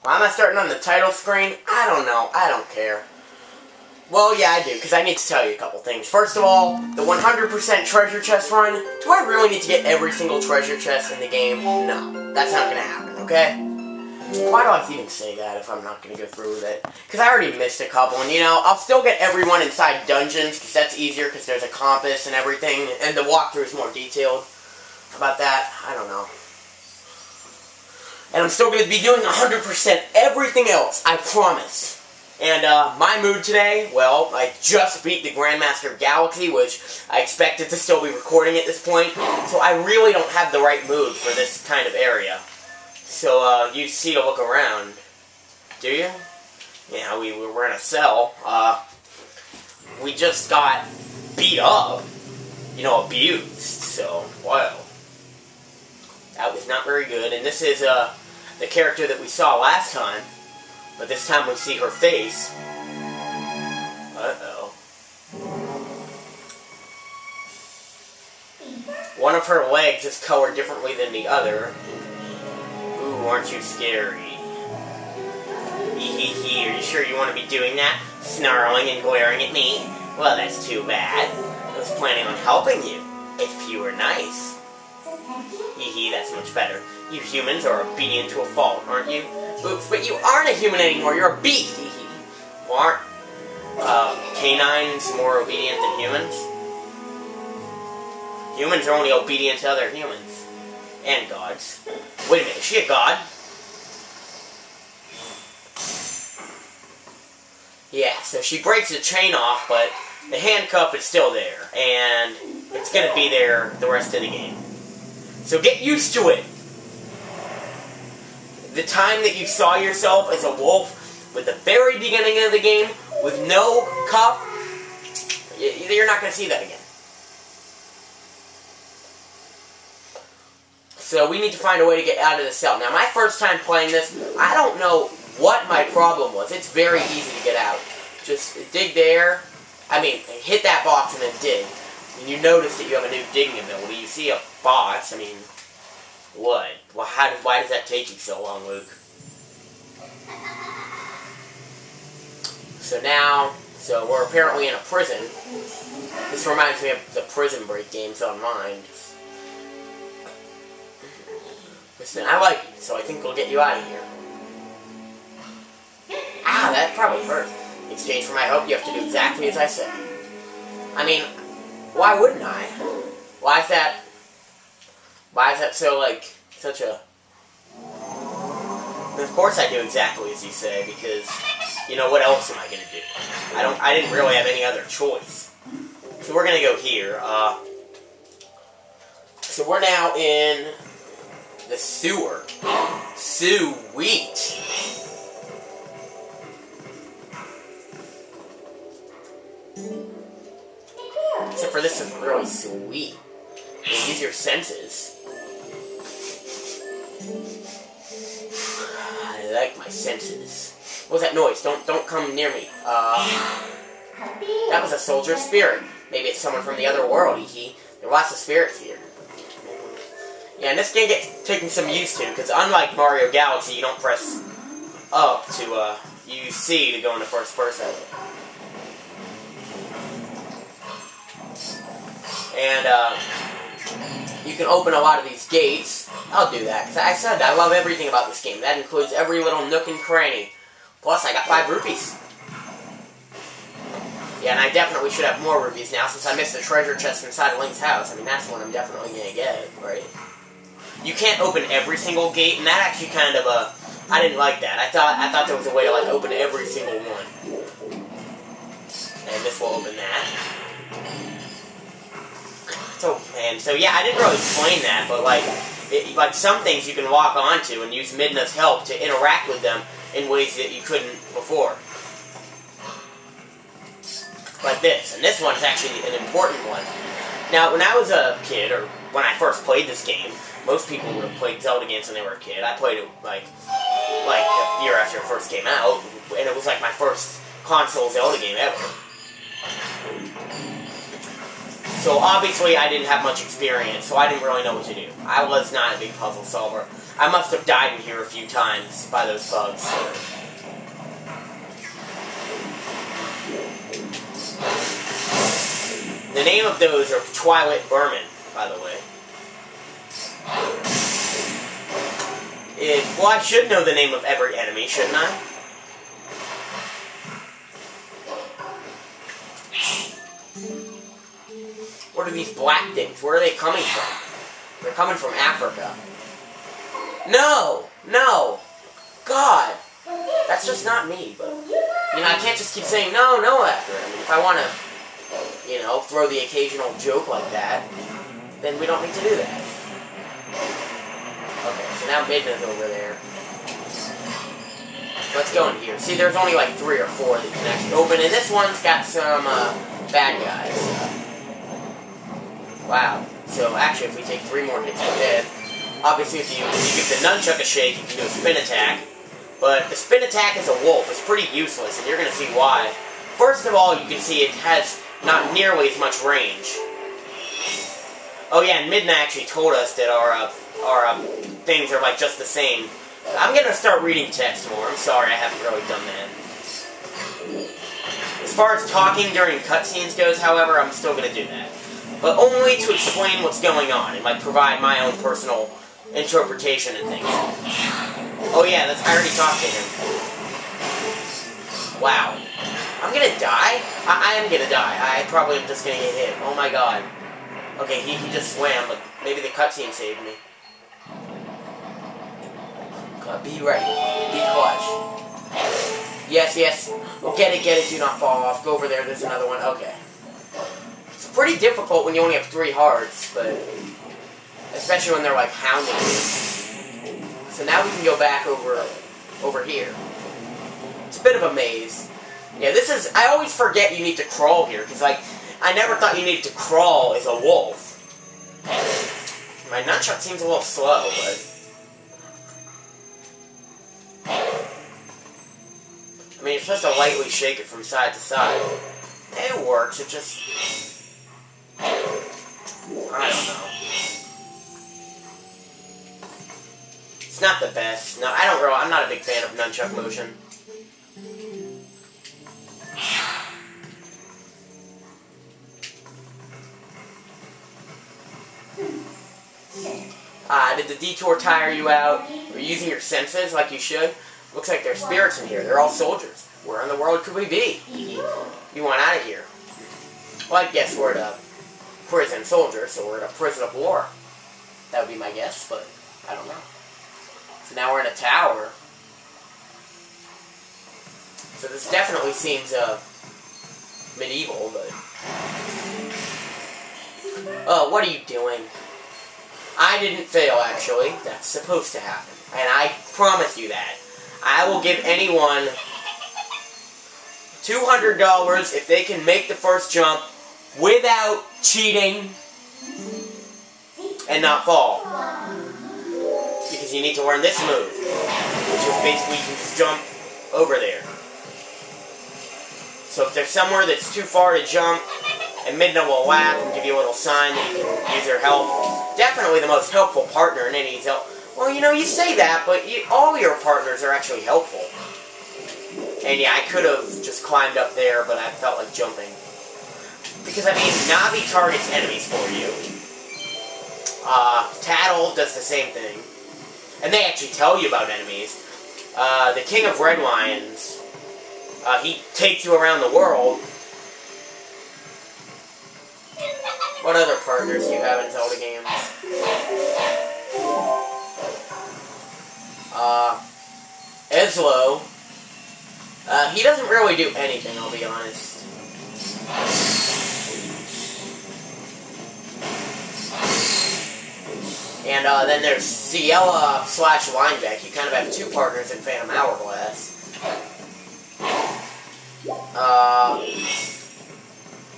Why am I starting on the title screen? I don't know. I don't care. Well, yeah, I do, because I need to tell you a couple things. First of all, the 100% treasure chest run. Do I really need to get every single treasure chest in the game? No. That's not going to happen, okay? Why do I even say that if I'm not going to go through with it? Because I already missed a couple, and, you know, I'll still get everyone inside dungeons, because that's easier, because there's a compass and everything, and the walkthrough is more detailed about that. I don't know. And I'm still going to be doing 100% everything else, I promise. And, my mood today, well, I just beat the Grandmaster Galaxy, which I expected to still be recording at this point, so I really don't have the right mood for this kind of area. So, you see to look around. Do you? Yeah, we're in a cell. We just got beat up. You know, abused. So, wow. That was not very good. And this is, the character that we saw last time. But this time we see her face. Uh-oh. One of her legs is colored differently than the other. Ooh, aren't you scary? Hee, are you sure you want to be doing that? Snarling and glaring at me? Well, that's too bad. I was planning on helping you, if you were nice. Hee, that's much better. You humans are obedient to a fault, aren't you? Oops, but you aren't a human anymore, you're a beast, hee. Well, aren't, canines more obedient than humans? Humans are only obedient to other humans. And gods. Wait a minute, is she a god? Yeah, so she breaks the chain off, but the handcuff is still there. And it's gonna be there the rest of the game. So get used to it! The time that you saw yourself as a wolf with the very beginning of the game with no cuff, you're not going to see that again. So we need to find a way to get out of the cell. Now, my first time playing this, I don't know what my problem was. It's very easy to get out. Just dig there. I mean, hit that box and then dig. And you notice that you have a new digging ability. You see a box, I mean... What? Well, why does that take you so long, Luke? So we're apparently in a prison. This reminds me of the Prison Break games on mine. Listen, I like you, so I think we'll get you out of here. Ah, that probably hurt. In exchange for my help, you have to do exactly as I said. I mean, why wouldn't I? Why is that so, like, such a... And of course I do exactly as you say, because, you know, what else am I going to do? I didn't really have any other choice. So we're going to go here. So we're now in the sewer. Sweet. Except for this is really sweet. Use your senses. I like my senses. What was that noise? Don't come near me. That was a soldier's spirit. Maybe it's someone from the other world, hee. There are lots of spirits here. Yeah, and this game gets taken some used to, because unlike Mario Galaxy, you don't press up to, use C to go into first person. And, you can open a lot of these gates. I'll do that, because I said I love everything about this game. That includes every little nook and cranny. Plus, I got 5 rupees. Yeah, and I definitely should have more rupees now, since I missed the treasure chest inside Link's house. I mean, that's one I'm definitely going to get, right? You can't open every single gate, and that actually kind of, I didn't like that. I thought there was a way to, like, open every single one. And this will open that. So yeah, I didn't really explain that, but like some things you can lock onto and use Midna's help to interact with them in ways that you couldn't before. Like this, and this one's actually an important one. Now, when I was a kid, or when I first played this game, most people would have played Zelda games when they were a kid. I played it like a year after it first came out, and it was like my first console Zelda game ever. So obviously I didn't have much experience, so I didn't really know what to do. I was not a big puzzle solver. I must have died in here a few times by those bugs. The name of those are Twilight vermin, by the way. Well, I should know the name of every enemy, shouldn't I? What are these black things? Where are they coming from? They're coming from Africa. No! No! God! That's just not me, but... You know, I can't just keep saying no, no after it. I mean, if I want to, you know, throw the occasional joke like that, then we don't need to do that. Okay, so now Midna's over there. Let's go in here. See, there's only like 3 or 4 that you can actually open, and this one's got some, bad guys. Wow. So, actually, if we take 3 more hits, we're dead. Obviously, if you give the nunchuck a shake, you can do a spin attack. But the spin attack as a wolf is pretty useless, and you're going to see why. First of all, you can see it has not nearly as much range. Oh yeah, and Midna actually told us that our things are like just the same. I'm going to start reading text more. I'm sorry, I haven't really done that. As far as talking during cutscenes goes, however, I'm still going to do that. But only to explain what's going on and like provide my own personal interpretation and things. Oh yeah, I already talked to him. Wow. I'm gonna die? I am gonna die. I probably am just gonna get hit. Oh my god. Okay, he just swam, but maybe the cutscene saved me. God, be ready. Be clutch. Yes, yes. Oh, get it, do not fall off. Go over there, there's another one. Okay. It's pretty difficult when you only have 3 hearts, but... especially when they're, like, hounding you. So now we can go back over here. It's a bit of a maze. Yeah, this is... I always forget you need to crawl here, because, like, I never thought you needed to crawl as a wolf. My nunchuck seems a little slow, but... I mean, you're supposed to lightly shake it from side to side. It works, it just... I don't know. It's not the best. No, I'm not a big fan of nunchuck motion. Did the detour tire you out? Are you using your senses like you should? Looks like there's spirits in here. They're all soldiers. Where in the world could we be? You want out of here. Well, I guess we're at a prison soldier, so we're at a prison of war. That would be my guess, but I don't know. So now we're in a tower. So this definitely seems medieval, but... Oh, what are you doing? I didn't fail, actually. That's supposed to happen. And I promise you that. I will give anyone $200 if they can make the first jump without cheating and not fall. Because you need to learn this move, which is basically you can just jump over there. So if there's somewhere that's too far to jump, and Midna will laugh and give you a little sign that you can use her help. Definitely the most helpful partner in any Zelda. Well, you know, you say that, but all your partners are actually helpful. And yeah, I could have just climbed up there, but I felt like jumping. Because, I mean, Navi targets enemies for you. Tattle does the same thing. And they actually tell you about enemies. The King of Red Lions, he takes you around the world. What other partners do you have in Zelda games? Ezlo. He doesn't really do anything, I'll be honest. And then there's Ciela / Linebeck. You kind of have 2 partners in Phantom Hourglass.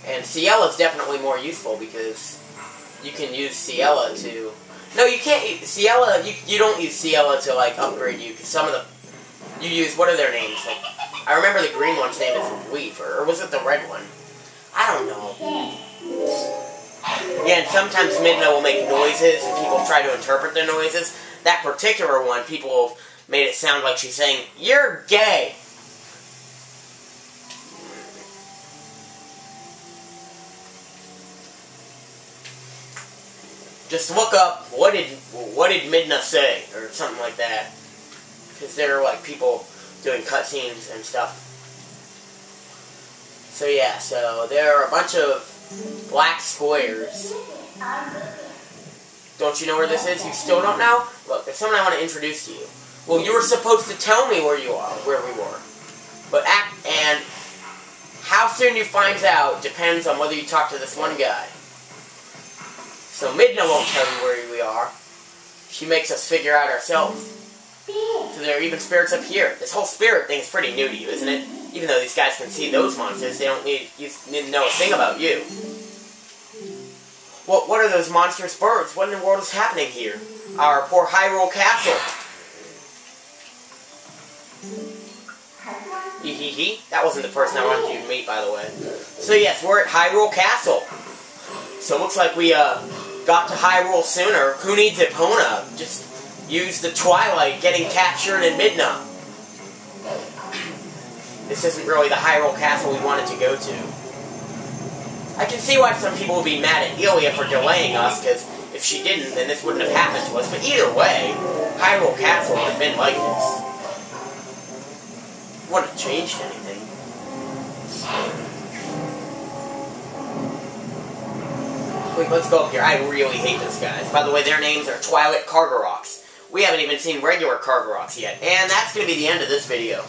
And Ciela's definitely more useful because you can use Ciela to... No, you can't use Ciela. You don't use Ciela to, like, upgrade you, because some of the... You use... What are their names? Like, I remember the green one's name is Weaver, or was it the red one? I don't know. Yeah, and sometimes Midna will make noises, and people try to interpret their noises. that particular one, people have made it sound like she's saying, "You're gay." Just look up, what did Midna say, or something like that. Because there are, like, people doing cutscenes and stuff. So yeah, so there are a bunch of black squares. Don't you know where this is? You still don't know? Look, there's someone I want to introduce to you. Well, you were supposed to tell me where you are, where we were. And how soon you find out depends on whether you talk to this one guy. So Midna won't tell you where we are. She makes us figure out ourselves. So there are even spirits up here. This whole spirit thing is pretty new to you, isn't it? Even though these guys can see those monsters, they don't need to know a thing about you. What are those monstrous birds? What in the world is happening here? Our poor Hyrule Castle. Hee. That wasn't the person I wanted you to meet, by the way. So yes, we're at Hyrule Castle. So it looks like we got to Hyrule sooner. Who needs Epona? Just use the Twilight getting captured in Midna. This isn't really the Hyrule Castle we wanted to go to. I can see why some people would be mad at Elia for delaying us, because if she didn't, then this wouldn't have happened to us. But either way, Hyrule Castle would have been like this. It wouldn't have changed anything. Wait, let's go up here. I really hate those guys. By the way, their names are Twilight Cargaroks. We haven't even seen regular Cargaroks yet. And that's going to be the end of this video.